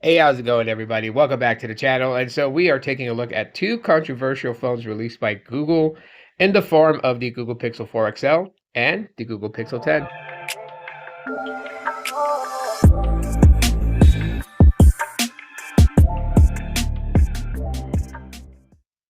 Hey, how's it going, everybody? Welcome back to the channel. And so we are taking a look at two controversial phones released by Google in the form of the Google Pixel 4 XL and the Google Pixel 10.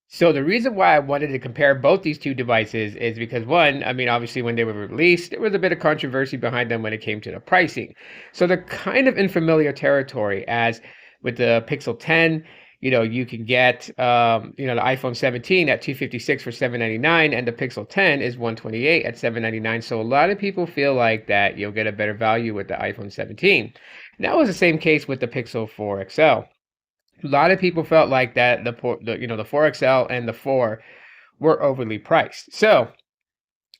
So the reason why I wanted to compare both these two devices is because one, I mean, obviously when they were released, there was a bit of controversy behind them when it came to the pricing. So they're kind of in familiar territory as with the Pixel 10, you can get, the iPhone 17 at 256 for 799 and the Pixel 10 is 128 at 799. So a lot of people feel like that you'll get a better value with the iPhone 17. And that was the same case with the Pixel 4 XL. A lot of people felt like that the 4XL and the 4 were overly priced. So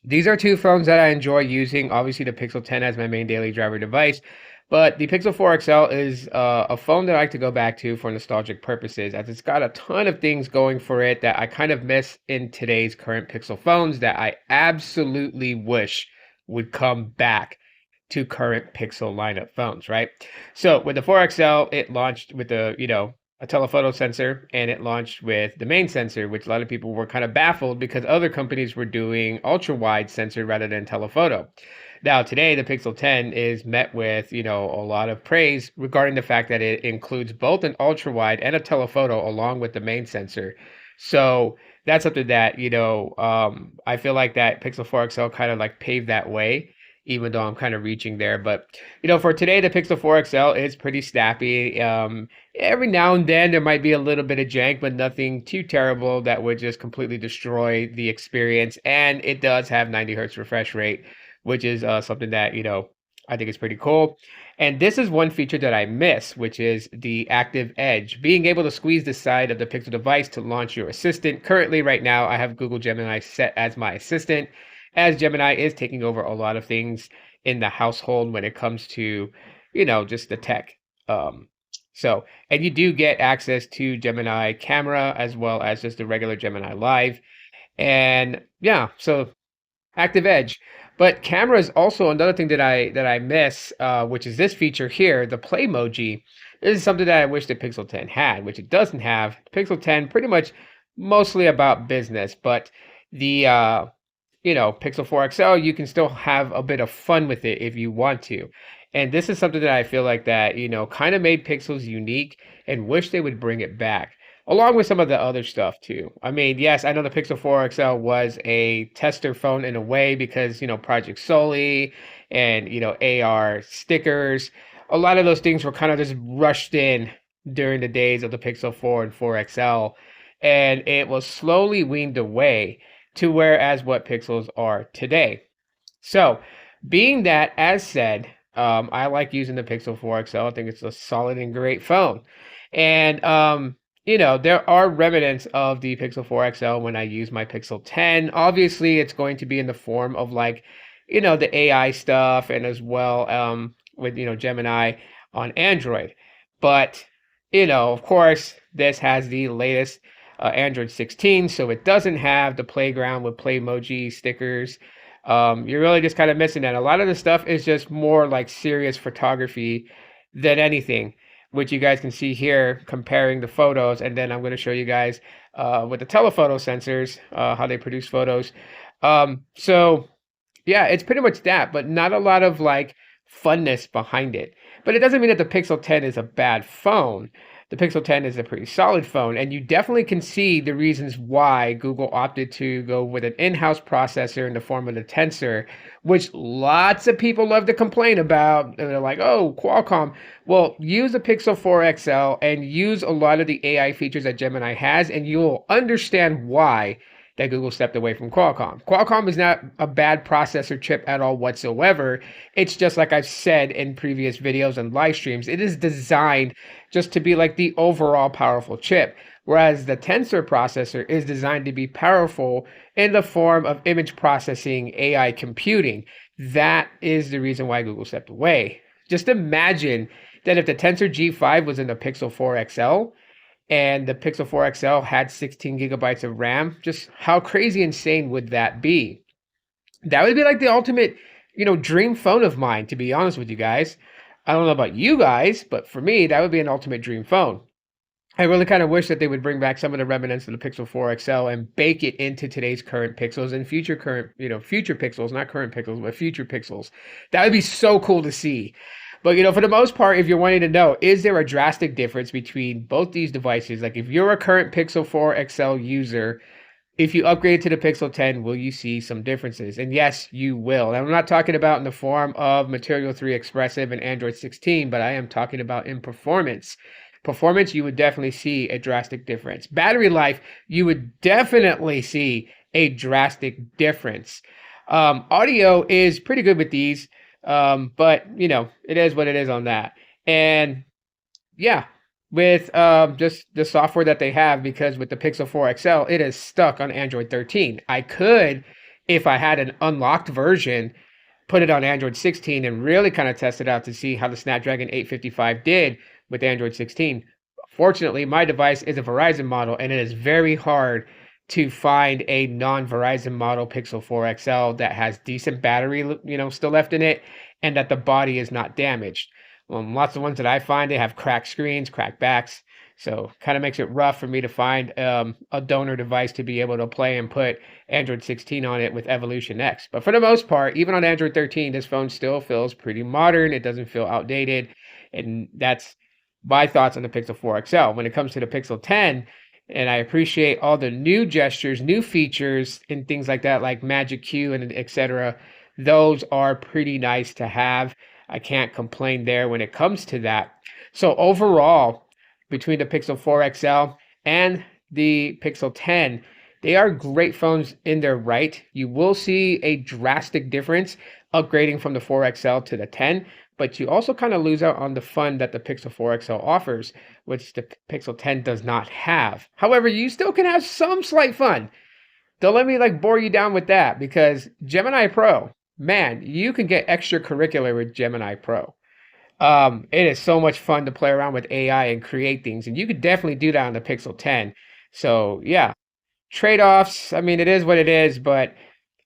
these are two phones that I enjoy using. Obviously, the Pixel 10 as my main daily driver device, but the Pixel 4 XL is a phone that I like to go back to for nostalgic purposes, as it's got a ton of things going for it that I kind of miss in today's current Pixel phones that I absolutely wish would come back to current Pixel lineup phones, right? So with the 4 XL, it launched with a telephoto sensor, and it launched with the main sensor, which a lot of people were kind of baffled because other companies were doing ultra wide sensor rather than telephoto. Now today the Pixel 10 is met with, a lot of praise regarding the fact that it includes both an ultra wide and a telephoto along with the main sensor. So that's something that, I feel like that Pixel 4 XL kind of like paved that way, even though I'm kind of reaching there. But, for today, the Pixel 4 XL is pretty snappy. Every now and then there might be a little bit of jank, but nothing too terrible that would just completely destroy the experience. And it does have 90 hertz refresh rate, which is something that, I think is pretty cool. And this is one feature that I miss, which is the active edge, being able to squeeze the side of the Pixel device to launch your assistant. Currently, right now, I have Google Gemini set as my assistant, as Gemini is taking over a lot of things in the household when it comes to, just the tech. Um, and you do get access to Gemini camera as well as just the regular Gemini Live. And yeah, so active edge. But camera is also another thing that I miss, which is this feature here, the play emoji. This is something that I wish the Pixel 10 had, which it doesn't have. Pixel 10 pretty much mostly about business, but the Pixel 4 XL, you can still have a bit of fun with it if you want to. And this is something that I feel like that, kind of made Pixels unique and wish they would bring it back, along with some of the other stuff too. I mean, yes, I know the Pixel 4 XL was a tester phone in a way because, Project Soli and, AR stickers, a lot of those things were kind of just rushed in during the days of the Pixel 4 and 4 XL. And it was slowly weaned away to whereas what Pixels are today. So, being that as said, I like using the Pixel 4 XL. I think it's a solid and great phone. And there are remnants of the Pixel 4 XL when I use my Pixel 10. Obviously, it's going to be in the form of like, the AI stuff and as well with, Gemini on Android. But, of course, this has the latest Android 16, so it doesn't have the playground with play emoji stickers. You're really just kind of missing that. A lot of the stuff is just more like serious photography than anything, which you guys can see here comparing the photos. And then I'm going to show you guys with the telephoto sensors how they produce photos. So yeah, it's pretty much that, but not a lot of like funness behind it. But it doesn't mean that the Pixel 10 is a bad phone. The Pixel 10 is a pretty solid phone, and you definitely can see the reasons why Google opted to go with an in-house processor in the form of the Tensor, which lots of people love to complain about. And they're like, oh, Qualcomm. Well, use the Pixel 4 XL and use a lot of the AI features that Gemini has, and you'll understand why that Google stepped away from Qualcomm. Qualcomm is not a bad processor chip at all whatsoever. It's just like I've said in previous videos and live streams, it is designed just to be like the overall powerful chip. Whereas the Tensor processor is designed to be powerful in the form of image processing, AI computing. That is the reason why Google stepped away. Just imagine that if the Tensor G5 was in the Pixel 4 XL, and the Pixel 4 XL had 16 gigabytes of RAM, just how crazy insane would that be? That would be like the ultimate, dream phone of mine, to be honest with you guys. I don't know about you guys, but for me, that would be an ultimate dream phone. I really kind of wish that they would bring back some of the remnants of the Pixel 4 XL and bake it into today's current Pixels and future current, future Pixels, not current Pixels, but future Pixels. That would be so cool to see. But for the most part, if you're wanting to know, is there a drastic difference between both these devices? Like if you're a current Pixel 4 XL user, if you upgrade to the Pixel 10, will you see some differences? And yes, you will. And I'm not talking about in the form of Material 3 Expressive and Android 16, but I am talking about in performance. Performance, you would definitely see a drastic difference. Battery life, you would definitely see a drastic difference. Audio is pretty good with these, but it is what it is on that. And yeah, with just the software that they have, because with the Pixel 4 XL, it is stuck on Android 13. I could, if I had an unlocked version, put it on Android 16 and really kind of test it out to see how the Snapdragon 855 did with Android 16. Fortunately, my device is a Verizon model, and it is very hard to find a non-Verizon model Pixel 4 XL that has decent battery, still left in it, and that the body is not damaged. Lots of ones that I find, they have cracked screens, cracked backs. So kind of makes it rough for me to find a donor device to be able to play and put Android 16 on it with Evolution X. But for the most part, even on Android 13, this phone still feels pretty modern. It doesn't feel outdated. And that's my thoughts on the Pixel 4 XL. When it comes to the Pixel 10, and I appreciate all the new gestures, new features, and things like that, like Magic Q and etc. Those are pretty nice to have. I can't complain there when it comes to that. So overall, between the Pixel 4 XL and the Pixel 10, they are great phones in their right. You will see a drastic difference upgrading from the 4 XL to the 10, but you also kind of lose out on the fun that the Pixel 4 XL offers, which the Pixel 10 does not have. However, you still can have some slight fun. Don't let me bore you down with that, because Gemini Pro, man, you can get extracurricular with Gemini Pro. It is so much fun to play around with AI and create things, and you could definitely do that on the Pixel 10. So yeah, trade-offs. I mean, it is what it is, but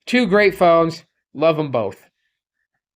two great phones. Love them both.